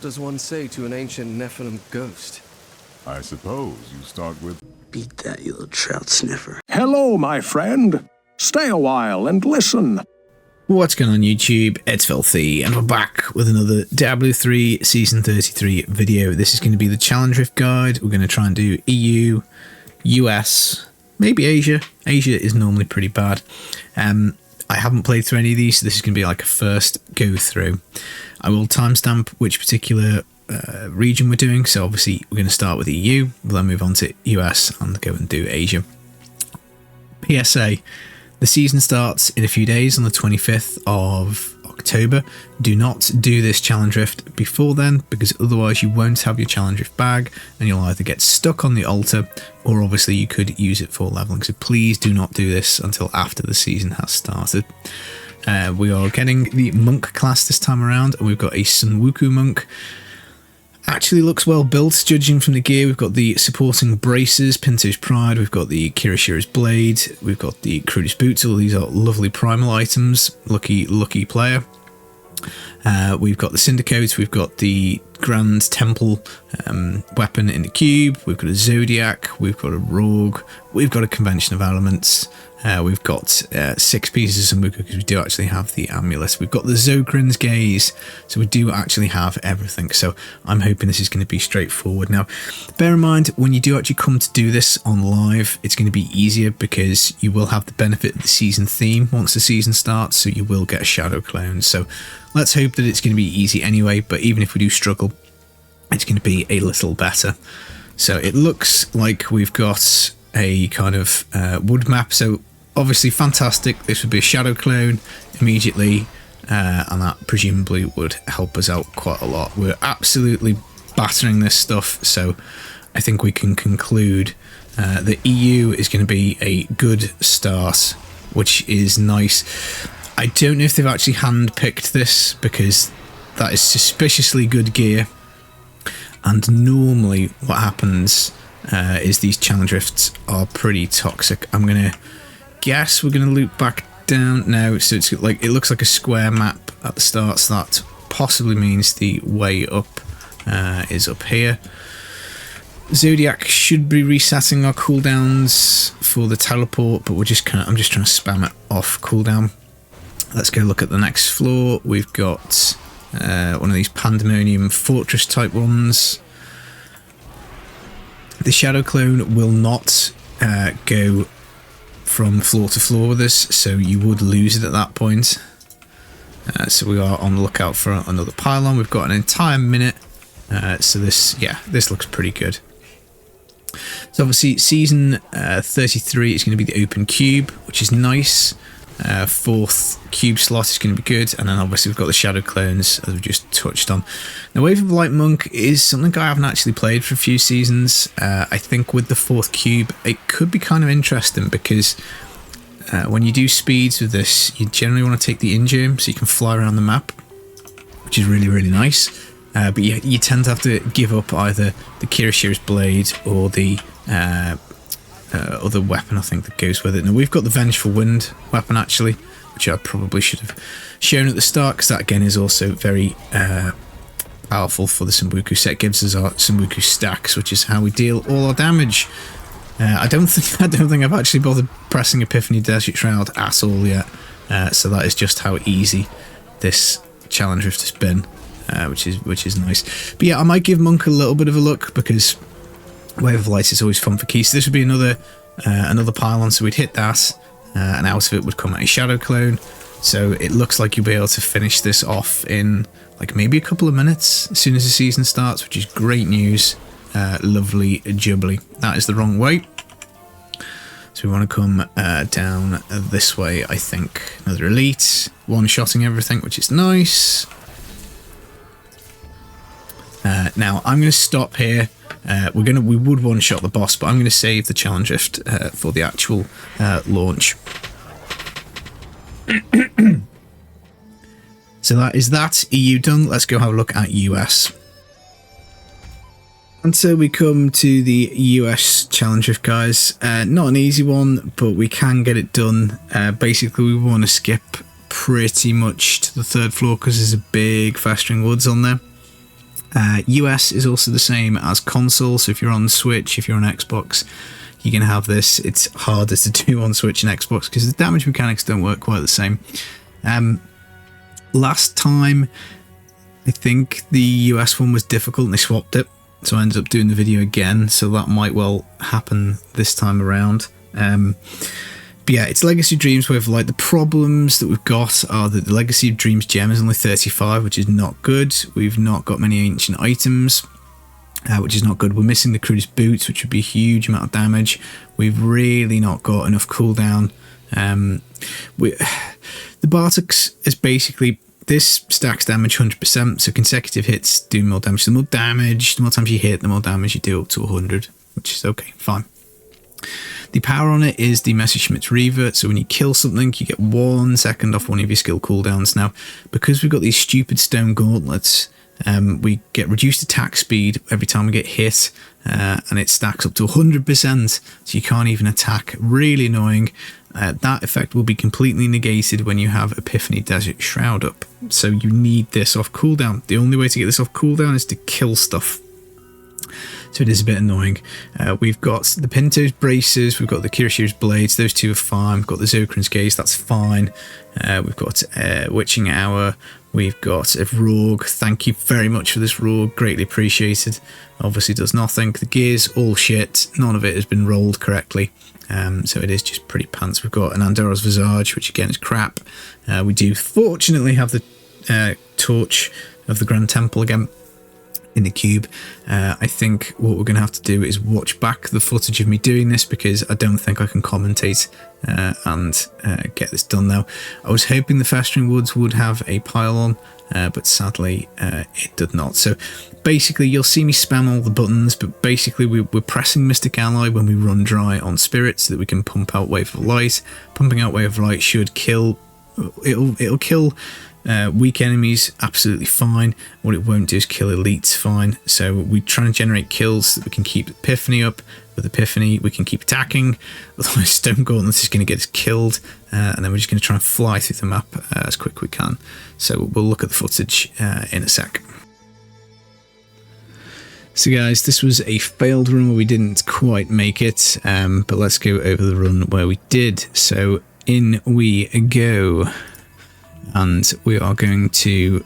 What does one say to an ancient Nephilim ghost? I suppose you start with... Beat that, you little trout sniffer. Hello, my friend. Stay a while and listen. What's going on YouTube? It's Filthy, and we're back with another Diablo 3 Season 33 video. This is going to be the Challenge Rift guide. We're going to try and do EU, US, maybe Asia. Asia is normally pretty bad. I haven't played through any of these, so this is going to be like a first go through. I will timestamp which particular region we're doing, so obviously we're going to start with EU, we'll then move on to US and go and do Asia. PSA, the season starts in a few days on the 25th of October. Do not do this Challenge Rift before then, because otherwise you won't have your Challenge Rift bag and you'll either get stuck on the altar or obviously you could use it for leveling. So please do not do this until after the season has started. We are getting the monk class this time around, and we've got a Sunwuku monk. Actually looks well built judging from the gear. We've got the supporting braces, Pinto's Pride, we've got the Kirishira's Blade, we've got the Cruda's Boots. All these are lovely primal items. Lucky player. We've got the Syndicote, we've got the Grand Temple weapon in the cube, we've got a Zodiac, we've got a Rogue, we've got a Convention of Elements, we've got 6 pieces of Sambuca because we do actually have the amulet, we've got the Zokrin's Gaze, so we do actually have everything. So I'm hoping this is going to be straightforward. Now bear in mind, when you do actually come to do this on live, it's going to be easier because you will have the benefit of the season theme once the season starts, so you will get a shadow clone. So let's hope that it's going to be easy anyway, but even if we do struggle, it's going to be a little better. So it looks like we've got a kind of wood map, so obviously fantastic. This would be a shadow clone immediately, and that presumably would help us out quite a lot. We're absolutely battering this stuff, so I think we can conclude the EU is going to be a good start, which is nice. I don't know if they've actually hand-picked this, because that is suspiciously good gear, and normally what happens is these challenge rifts are pretty toxic. I'm going to guess we're going to loop back down now, so it's like, it looks like a square map at the start, so that possibly means the way up is up here. Zodiac should be resetting our cooldowns for the teleport, but I'm just trying to spam it off cooldown. Let's go look at the next floor. We've got one of these Pandemonium Fortress type ones. The Shadow Clone will not go from floor to floor with us, so you would lose it at that point. So we are on the lookout for another pylon. We've got an entire minute, so this looks pretty good. So obviously season 33 is going to be the open cube, which is nice. 4th cube slot is going to be good, and then obviously we've got the shadow clones as we've just touched on. Now Wave of Light Monk is something I haven't actually played for a few seasons. I think with the 4th cube it could be kind of interesting, because when you do speeds with this, you generally want to take the in-germ so you can fly around the map, which is really nice. But you tend to have to give up either the Kirishira's Blade or the other weapon I think that goes with it. Now we've got the Vengeful Wind weapon actually, which I probably should have shown at the start, because that again is also very powerful for the Sambuku set. It gives us our Sambuku stacks, which is how we deal all our damage. I don't think I've actually bothered pressing Epiphany Desert Shroud at all yet, so that is just how easy this challenge rift has been, which is nice. But yeah, I might give Monk a little bit of a look, because Wave of Light is always fun for keys. So this would be another pylon, so we'd hit that, and out of it would come a shadow clone. So it looks like you'll be able to finish this off in like maybe a couple of minutes as soon as the season starts, which is great news. Lovely jubbly. That is the wrong way, so we want to come down this way. I think another elite, one-shotting everything, which is nice. Now I'm going to stop here. We would one-shot the boss, but I'm going to save the challenge rift for the actual launch. So that is that. EU done. Let's go have a look at US. And so we come to the US challenge rift, guys. Not an easy one, but we can get it done. Basically, we want to skip pretty much to the 3rd floor because there's a big festering woods on there. US is also the same as console, so if you're on Switch, if you're on Xbox, you can have this. It's harder to do on Switch and Xbox because the damage mechanics don't work quite the same. Last time, I think the US one was difficult and they swapped it, so I ended up doing the video again, so that might well happen this time around. But yeah, it's Legacy of Dreams Wavelite. The problems that we've got are that the Legacy of Dreams gem is only 35, which is not good. We've not got many ancient items, which is not good. We're missing the Crew's boots, which would be a huge amount of damage. We've really not got enough cooldown. The Bartux is basically, this stacks damage 100%, so consecutive hits do more damage. The more damage, the more times you hit, the more damage you do, up to 100, which is okay, fine. The power on it is the Messerschmitt's Revert, so when you kill something, you get 1 second off one of your skill cooldowns. Now, because we've got these stupid stone gauntlets, we get reduced attack speed every time we get hit, and it stacks up to 100%, so you can't even attack. Really annoying. That effect will be completely negated when you have Epiphany Desert Shroud up, so you need this off cooldown. The only way to get this off cooldown is to kill stuff. So it is a bit annoying. We've got the Pinto's Braces, we've got the Kirishira's Blades, those two are fine. We've got the Zokran's Gaze, that's fine. We've got Witching Hour, we've got a Rogue. Thank you very much for this Rogue, greatly appreciated. Obviously does nothing. The gear's all shit, none of it has been rolled correctly. So it is just pretty pants. We've got an Andorra's Visage, which again is crap. We do fortunately have the Torch of the Grand Temple again in the cube. I think what we're going to have to do is watch back the footage of me doing this, because I don't think I can commentate and get this done now. I was hoping the Festering Woods would have a pylon, but sadly it did not. So basically you'll see me spam all the buttons, but basically we're pressing Mystic Ally when we run dry on Spirit so that we can pump out Wave of Light. Pumping out Wave of Light should kill, it'll kill weak enemies absolutely fine. What it won't do is kill elites fine. So we're trying to generate kills so that we can keep Epiphany up. With Epiphany we can keep attacking, otherwise Stone Gauntlet is going to get us killed, and then we're just going to try and fly through the map as quick as we can. So we'll look at the footage in a sec. So guys, this was a failed run where we didn't quite make it, but let's go over the run where we did. So in we go. And we are going to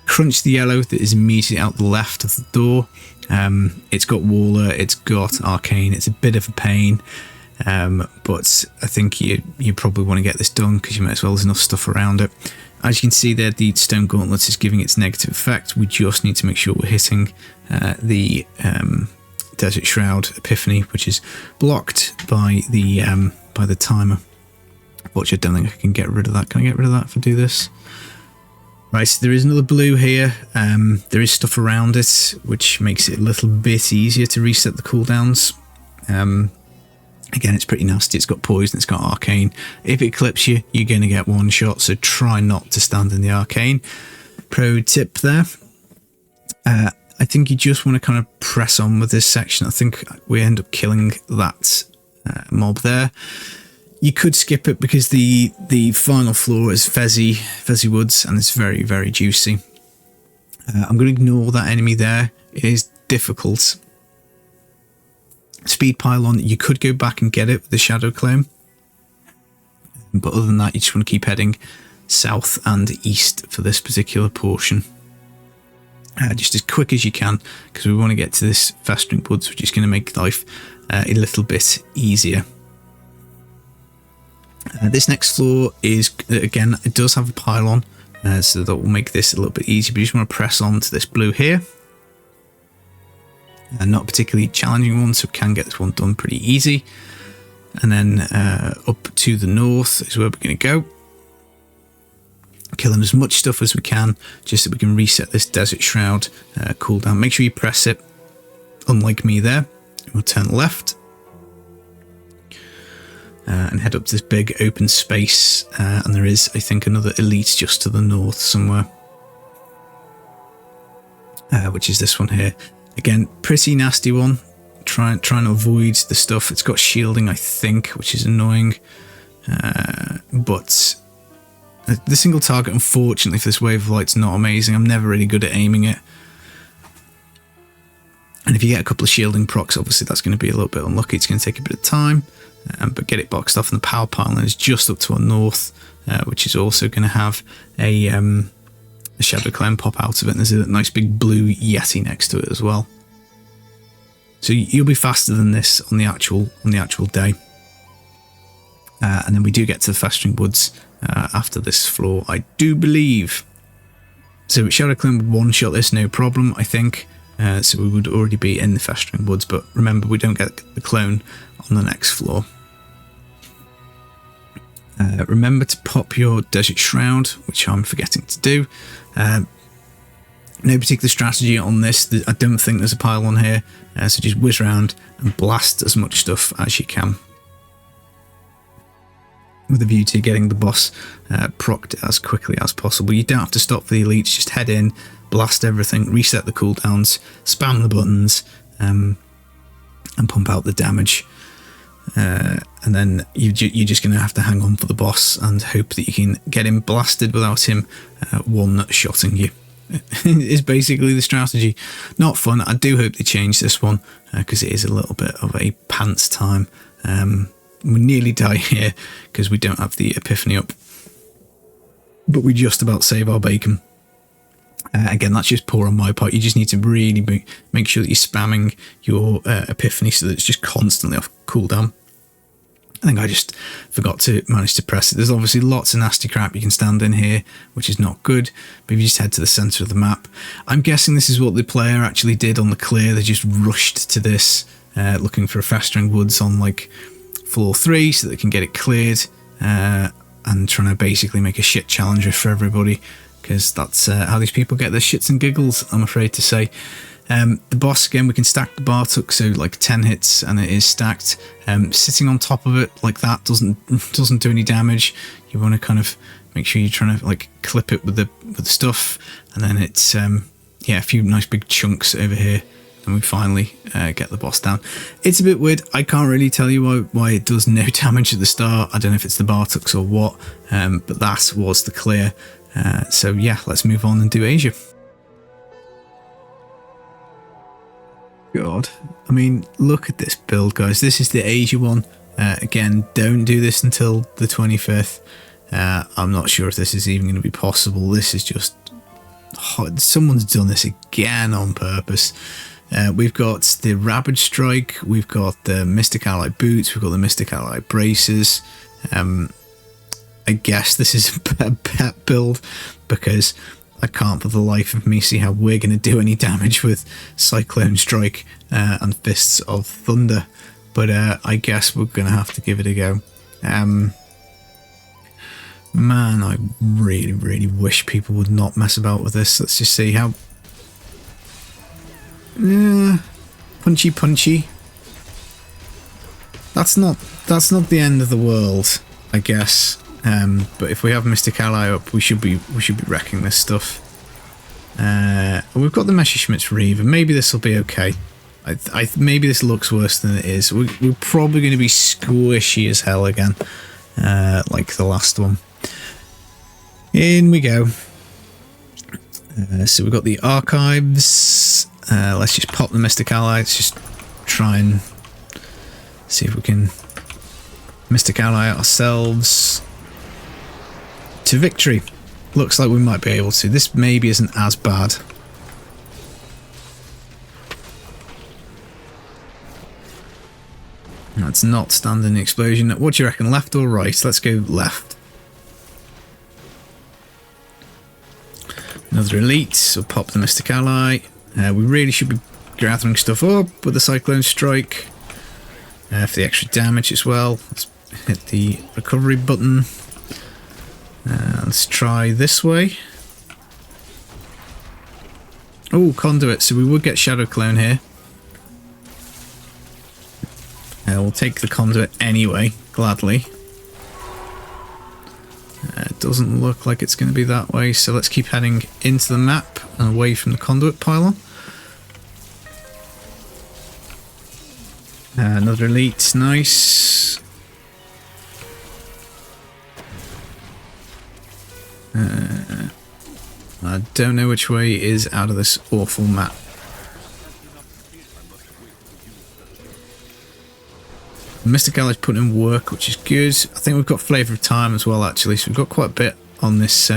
crunch the yellow that is immediately out the left of the door. It's got Waller, it's got Arcane, it's a bit of a pain, but I think you probably want to get this done because you might as well, there's enough stuff around it. As you can see there, the Stone Gauntlet is giving its negative effect. We just need to make sure we're hitting the Desert Shroud Epiphany, which is blocked by the timer. Unfortunately, I don't think I can get rid of that. Can I get rid of that if I do this? Right, so there is another blue here. There is stuff around it, which makes it a little bit easier to reset the cooldowns. Again, it's pretty nasty. It's got Poison, it's got Arcane. If it clips you, you're going to get one shot, so try not to stand in the Arcane. Pro tip there. I think you just want to kind of press on with this section. I think we end up killing that mob there. You could skip it because the final floor is Fezzy Woods, and it's very, very juicy. I'm going to ignore that enemy there. It is difficult. Speed Pylon, you could go back and get it with the Shadow Claim. But other than that, you just want to keep heading south and east for this particular portion. Just as quick as you can, because we want to get to this Festering Woods, which is going to make life a little bit easier. This next floor is, again, it does have a pylon, so that will make this a little bit easier, but you just want to press on to this blue here. Not a particularly challenging one, so we can get this one done pretty easy. And then up to the north is where we're going to go. Killing as much stuff as we can, just so we can reset this Desert Shroud cooldown. Make sure you press it, unlike me there. We'll turn left. And head up to this big open space, and there is, I think, another elite just to the north somewhere, which is this one here. Again, pretty nasty one. Trying to avoid the stuff. It's got shielding, I think, which is annoying, but the single target, unfortunately, for this Wave of Light's not amazing. I'm never really good at aiming it. And if you get a couple of shielding procs, obviously that's going to be a little bit unlucky. It's going to take a bit of time, but get it boxed off. And the power pylon is just up to our north, which is also going to have a shadow clone pop out of it. And there's a nice big blue Yeti next to it as well. So you'll be faster than this on the actual day. And then we do get to the Festering Woods after this floor, I do believe. So Shadow Clone would one-shot this, no problem, I think. So we would already be in the Festering Woods, but remember, we don't get the clone on the next floor. Remember to pop your Desert Shroud, which I'm forgetting to do. No particular strategy on this. I don't think there's a pile on here, so just whiz around and blast as much stuff as you can, with a view to getting the boss procced as quickly as possible. You don't have to stop for the elites, just head in, blast everything, reset the cooldowns, spam the buttons, and pump out the damage. And then you're just going to have to hang on for the boss and hope that you can get him blasted without him one-shotting you. Is basically the strategy. Not fun. I do hope they change this one, because it is a little bit of a pants time. We nearly die here because we don't have the Epiphany up, but we just about save our bacon. Again, that's just poor on my part. You just need to really make sure that you're spamming your Epiphany so that it's just constantly off cooldown. I think I just forgot to manage to press it. There's obviously lots of nasty crap you can stand in here, which is not good. But if you just head to the centre of the map, I'm guessing this is what the player actually did on the clear. They just rushed to this, looking for a Festering Woods on like floor 3 so that they can get it cleared, and trying to basically make a shit challenger for everybody, because that's how these people get their shits and giggles, I'm afraid to say. The boss, again, we can stack the Bartok, so like 10 hits and it is stacked. Sitting on top of it like that doesn't do any damage. You want to kind of make sure you're trying to like clip it with the stuff, and then it's yeah, a few nice big chunks over here, and we finally get the boss down. It's a bit weird. I can't really tell you why it does no damage at the start. I don't know if it's the Bartoks or what, but that was the clear. So yeah, let's move on and do Asia. God, I mean, look at this build, guys. This is the Asia one. Again, don't do this until the 25th. I'm not sure if this is even going to be possible. This is just... someone's done this again on purpose. We've got the Rapid Strike, we've got the Mystic Ally Boots, we've got the Mystic Ally Braces. I guess this is a pet build, because I can't for the life of me see how we're going to do any damage with Cyclone Strike and Fists of Thunder. But I guess we're going to have to give it a go. Man, I really, really wish people would not mess about with this. Let's just see how... punchy. That's not the end of the world, I guess. But if we have Mystic Ally up, we should be wrecking this stuff. We've got the Messerschmitt's Reaver. Maybe this will be okay. Maybe this looks worse than it is. We're probably going to be squishy as hell again, like the last one. In we go. So we've got the archives. Let's just pop the Mystic Ally. Let's just try and see if we can Mystic Ally ourselves to victory. Looks like we might be able to. This maybe isn't as bad. That's not standing explosion. What do you reckon, left or right? Let's go left. Another elite, so pop the Mystic Ally. We really should be gathering stuff up with the Cyclone Strike for the extra damage as well. Let's hit the recovery button. Let's try this way. Oh, conduit, so we would get Shadow Clone here. We'll take the conduit anyway, gladly. It doesn't look like it's going to be that way, so let's keep heading into the map and away from the conduit pylon. Another elite, nice. I don't know which way is out of this awful map. Mystic Ally's putting in work, which is good. I think we've got Flavour of Time as well, actually, so we've got quite a bit on this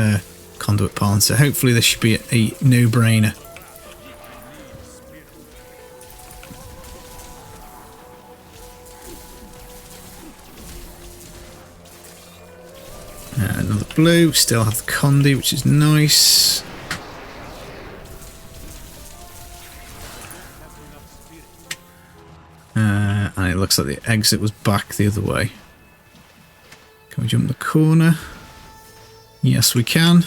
Conduit Pawn, so hopefully this should be a no-brainer. Another blue, still have the Condi, which is nice. And it looks like the exit was back the other way. Can we jump the corner? Yes, we can.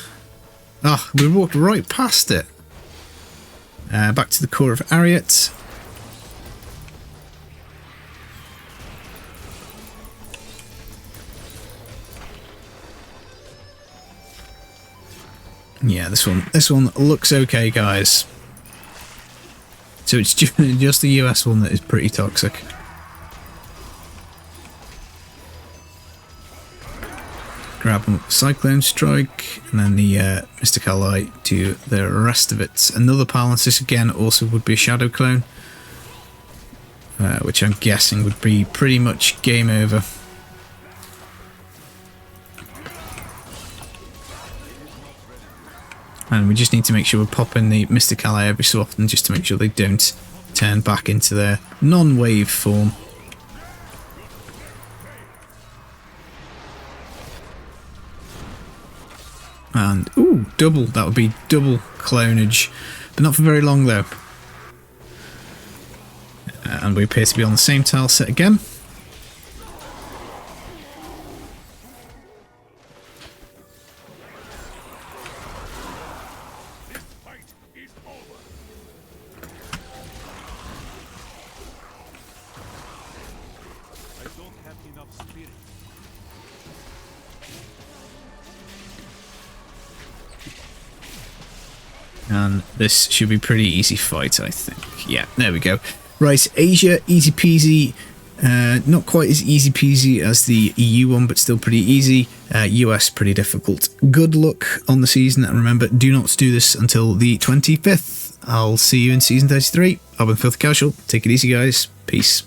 Ah, we walked right past it. Back to the core of Ariat. Yeah, this one looks okay, guys. So it's just the US one that is pretty toxic. Grab them with Cyclone Strike, and then the Mystic Ally do the rest of it. Another balance. This again also would be a Shadow Clone, which I'm guessing would be pretty much game over. And we just need to make sure we're popping the Mystic Ally every so often just to make sure they don't turn back into their non-wave form. And, ooh, double. That would be double clonage. But not for very long, though. And we appear to be on the same tile set again. And this should be a pretty easy fight, I think. Yeah, there we go. Right, Asia, easy peasy. Not quite as easy peasy as the EU one, but still pretty easy. US, pretty difficult. Good luck on the season, and remember, do not do this until the 25th. I'll see you in Season 33. I've been Filthy Casual. Take it easy, guys. Peace.